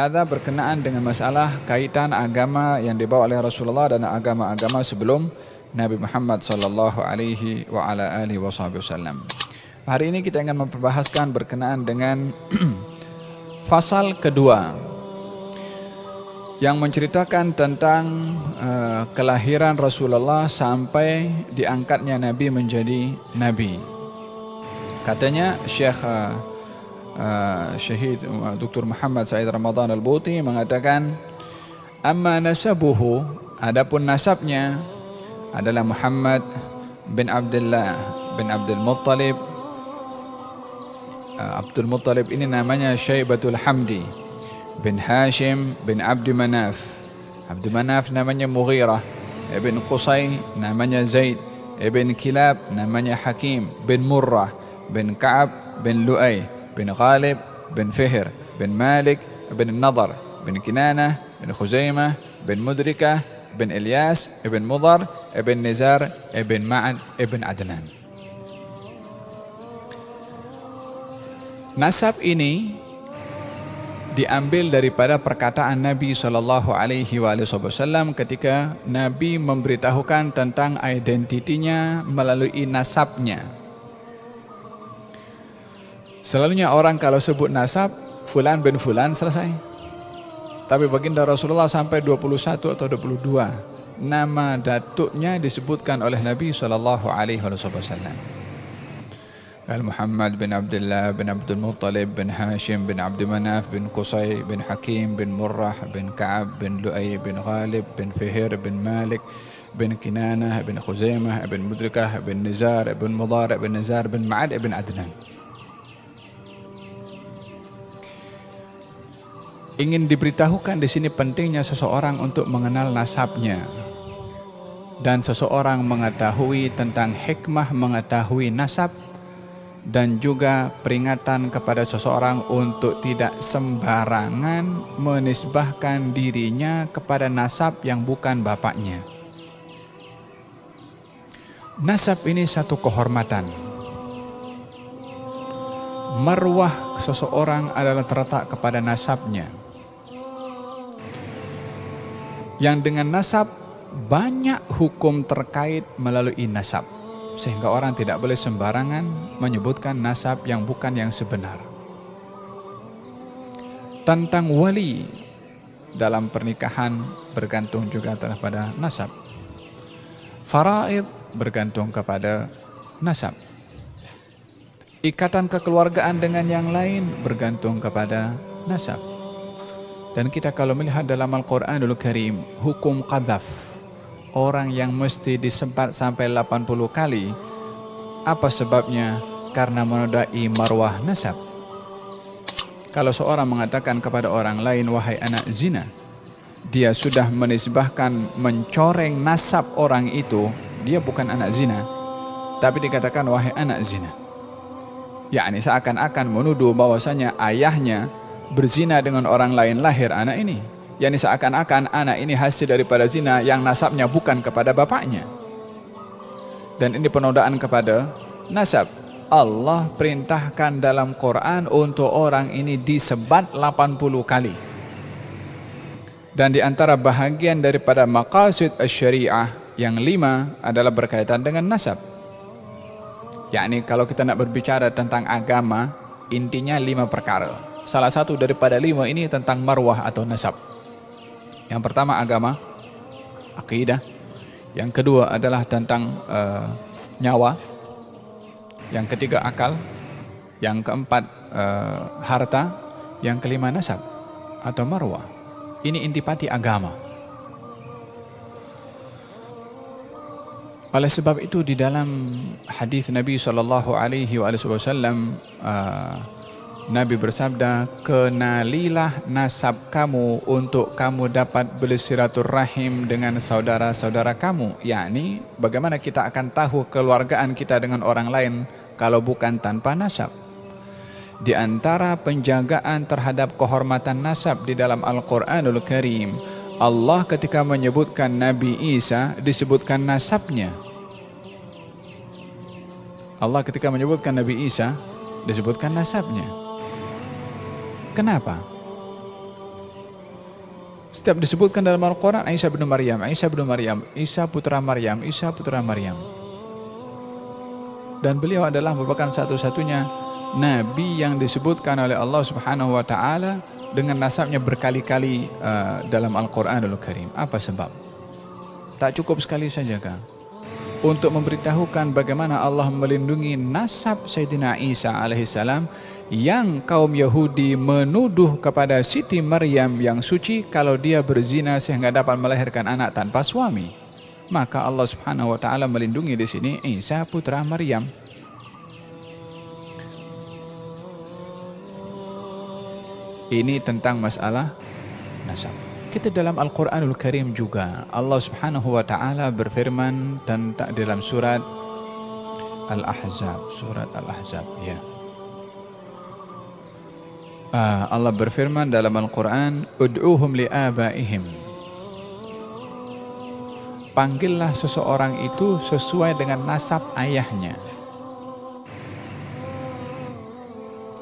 hadza berkenaan dengan masalah kaitan agama yang dibawa oleh Rasulullah dan agama-agama sebelum Nabi Muhammad sallallahu alaihi wa ala alihi wasallam. Hari ini kita ingin memperbahaskan berkenaan dengan fasal kedua yang menceritakan tentang kelahiran Rasulullah sampai diangkatnya Nabi menjadi Nabi. Katanya Syekh Syahid Dr. Muhammad Said Ramadan Al-Buti mengatakan, amma nasabuhu, adapun nasabnya adalah Muhammad bin Abdullah bin Abdul Muttalib. Abdul Muttalib ini namanya Syaibatul Hamdi bin Hashim bin Abdi Manaf. Abdi Manaf namanya Mughirah. Ibn Qusay namanya Zaid. Ibn Kilab namanya Hakim bin Murrah bin Ka'ab bin Lu'ay bin Ghalib bin Fihr bin Malik bin Nadar bin Kinanah bin Khuzaimah bin Mudrikah bin Ilyas ibn Mudar ibn Nizar ibn Ma'ad ibn Adnan. Nasab ini diambil daripada perkataan Nabi sallallahu alaihi wasallam ketika Nabi memberitahukan tentang identitinya melalui nasabnya. Selalunya orang kalau sebut nasab fulan bin fulan selesai. Tapi baginda Rasulullah sampai 21 atau 22 nama datuknya disebutkan oleh Nabi sallallahu alaihi wasallam. Muhammad bin Abdullah bin Abdul Muttalib bin Hashim bin Abdi Manaf bin Qusay bin Hakim bin Murrah bin Ka'ab bin Lu'ay bin Ghalib bin Fihr bin Malik bin Kinanah bin Khuzaimah bin Mudrikah bin Nizar bin Mudar bin Nizar bin Ma'ad bin Adnan. Ingin diberitahukan di sini pentingnya seseorang untuk mengenal nasabnya dan seseorang mengetahui tentang hikmah mengetahui nasab, dan juga peringatan kepada seseorang untuk tidak sembarangan menisbahkan dirinya kepada nasab yang bukan bapaknya. Nasab ini satu kehormatan. Marwah seseorang adalah terletak kepada nasabnya. Yang dengan nasab banyak hukum terkait melalui nasab, sehingga orang tidak boleh sembarangan menyebutkan nasab yang bukan yang sebenar. Tentang wali dalam pernikahan bergantung juga terhadap nasab. Faraid bergantung kepada nasab. Ikatan kekeluargaan dengan yang lain bergantung kepada nasab. Dan kita kalau melihat dalam Al-Quranul Karim, hukum qadhaf, orang yang mesti disempat sampai 80 kali. Apa sebabnya? Karena menodai marwah nasab. Kalau seorang mengatakan kepada orang lain, wahai anak zina, dia sudah menisbahkan, mencoreng nasab orang itu. Dia bukan anak zina, tapi dikatakan wahai anak zina. Yakni seakan-akan menuduh bahwasanya ayahnya berzina dengan orang lain lahir anak ini. Yani seakan-akan anak ini hasil daripada zina yang nasabnya bukan kepada bapaknya. Dan ini penodaan kepada nasab. Allah perintahkan dalam Quran untuk orang ini disebat 80 kali. Dan di antara bahagian daripada maqasid asy-syariah yang 5 adalah berkaitan dengan nasab. Yakni kalau kita nak berbicara tentang agama, intinya 5 perkara. Salah satu daripada 5 ini tentang marwah atau nasab. Yang pertama agama, akidah. Yang kedua adalah tentang nyawa. Yang ketiga akal. Yang keempat harta. Yang kelima nasab atau marwah. Ini intipati agama. Oleh sebab itu di dalam hadis Nabi SAW, Nabi bersabda, kenalilah nasab kamu untuk kamu dapat bersilaturahim dengan saudara-saudara kamu. Yakni bagaimana kita akan tahu keluargaan kita dengan orang lain kalau bukan tanpa nasab. Di antara penjagaan terhadap kehormatan nasab di dalam Al-Quranul Karim, Allah ketika menyebutkan Nabi Isa disebutkan nasabnya. Allah ketika menyebutkan Nabi Isa disebutkan nasabnya. Kenapa? Setiap disebutkan dalam Al-Quran, Isa bin Maryam, Isa bin Maryam, Isa putra Maryam, Isa putra Maryam. Dan beliau adalah merupakan satu-satunya Nabi yang disebutkan oleh Allah Subhanahu wa Ta'ala dengan nasabnya berkali-kali dalam Al-Quranul Karim. Apa sebab? Tak cukup sekali saja kah? Untuk memberitahukan bagaimana Allah melindungi nasab Sayyidina Isa alaihissalam yang kaum Yahudi menuduh kepada Siti Maryam yang suci kalau dia berzina sehingga dapat melahirkan anak tanpa suami. Maka Allah Subhanahu wa Ta'ala melindungi di sini Isa putra Maryam. Ini tentang masalah nasab. Kita dalam Al-Quranul Karim juga Allah Subhanahu wa Ta'ala berfirman tentang dalam surat Al-Ahzab, ya. Allah berfirman dalam Al-Quran, ud'uhum li'abaihim. Panggillah seseorang itu sesuai dengan nasab ayahnya.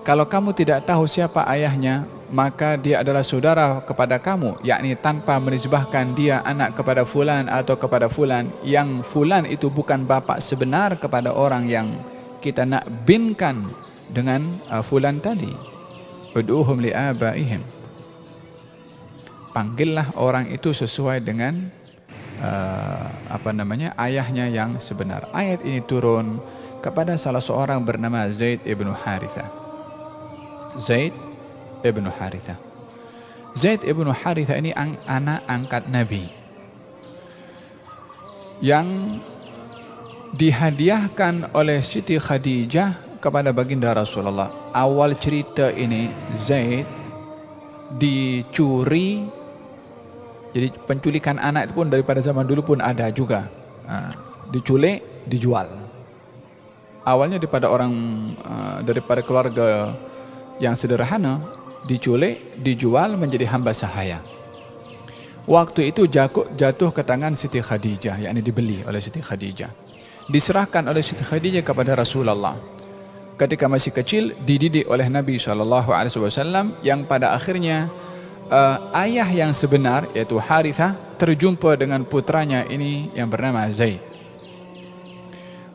Kalau kamu tidak tahu siapa ayahnya, maka dia adalah saudara kepada kamu, yakni tanpa menisbahkan dia anak kepada fulan atau kepada fulan, yang fulan itu bukan bapak sebenar kepada orang yang kita nak binkan dengan fulan tadi. Ud'uhum li'abaihim. Panggillah orang itu sesuai dengan ayahnya yang sebenar. Ayat ini turun kepada salah seorang bernama Zaid ibn Harithah. Zaid ibn Harithah. Zaid ibn Harithah ini anak angkat Nabi yang dihadiahkan oleh Siti Khadijah kepada baginda Rasulullah. Awal cerita ini Zaid dicuri. Jadi penculikan anak itu pun daripada zaman dulu pun ada juga. Diculik, dijual. Awalnya daripada keluarga yang sederhana, diculik, dijual menjadi hamba sahaya. Waktu itu jatuh ke tangan Siti Khadijah, yakni dibeli oleh Siti Khadijah. Diserahkan oleh Siti Khadijah kepada Rasulullah. Ketika masih kecil, dididik oleh Nabi SAW, yang pada akhirnya ayah yang sebenar, yaitu Harithah, terjumpa dengan putranya ini yang bernama Zaid.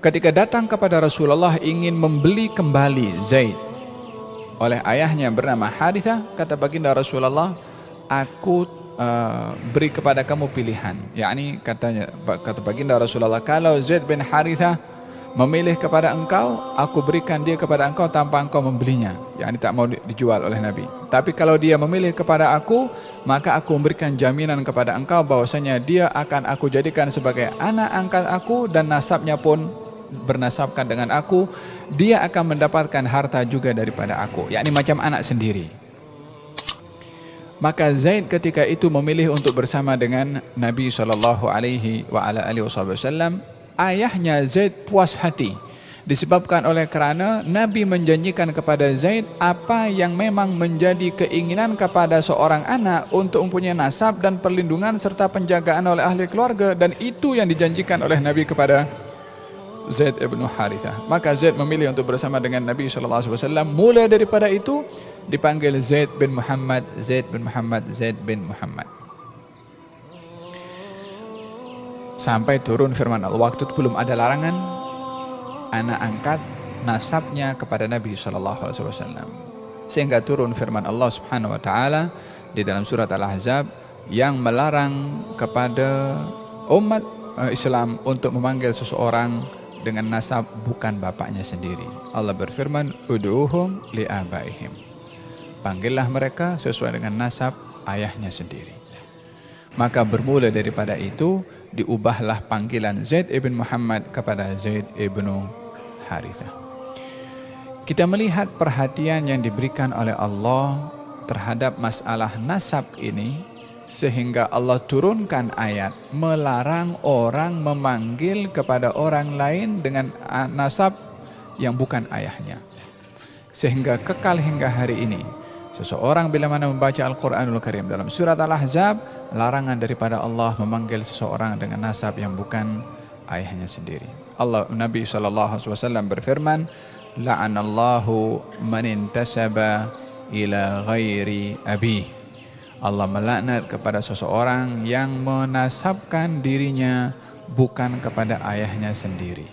Ketika datang kepada Rasulullah ingin membeli kembali Zaid oleh ayahnya yang bernama Harithah, kata baginda Rasulullah, aku beri kepada kamu pilihan. Yakni kata baginda Rasulullah, kalau Zaid bin Harithah memilih kepada engkau, aku berikan dia kepada engkau tanpa engkau membelinya. Yakni tak mau dijual oleh Nabi. Tapi kalau dia memilih kepada aku, maka aku memberikan jaminan kepada engkau bahwasanya dia akan aku jadikan sebagai anak angkat aku dan nasabnya pun bernasabkan dengan aku. Dia akan mendapatkan harta juga daripada aku, yakni macam anak sendiri. Maka Zaid ketika itu memilih untuk bersama dengan Nabi SAW. Ayahnya Zaid puas hati disebabkan oleh kerana Nabi menjanjikan kepada Zaid apa yang memang menjadi keinginan kepada seorang anak untuk mempunyai nasab dan perlindungan serta penjagaan oleh ahli keluarga, dan itu yang dijanjikan oleh Nabi kepada Zaid ibn Harithah. Maka Zaid memilih untuk bersama dengan Nabi SAW. Mulai daripada itu dipanggil Zaid bin Muhammad, Zaid bin Muhammad, Zaid bin Muhammad. Sampai turun firman Allah. Waktu itu belum ada larangan anak angkat nasabnya kepada Nabi SAW. Sehingga turun firman Allah Subhanahu wa Ta'ala di dalam surat Al-Ahzab yang melarang kepada umat Islam untuk memanggil seseorang dengan nasab bukan bapaknya sendiri. Allah berfirman, ud'uhum li'abaihim. Panggillah mereka sesuai dengan nasab ayahnya sendiri. Maka bermula daripada itu diubahlah panggilan Zaid ibn Muhammad kepada Zaid ibn Harithah. Kita melihat perhatian yang diberikan oleh Allah terhadap masalah nasab ini, sehingga Allah turunkan ayat melarang orang memanggil kepada orang lain dengan nasab yang bukan ayahnya. Sehingga kekal hingga hari ini, seseorang bila mana membaca Al-Quranul Karim dalam surat Al-Ahzab, larangan daripada Allah memanggil seseorang dengan nasab yang bukan ayahnya sendiri. Nabi SAW berfirman, la'anallahu man intasaba ila ghairi abih. Allah melaknat kepada seseorang yang menasabkan dirinya bukan kepada ayahnya sendiri.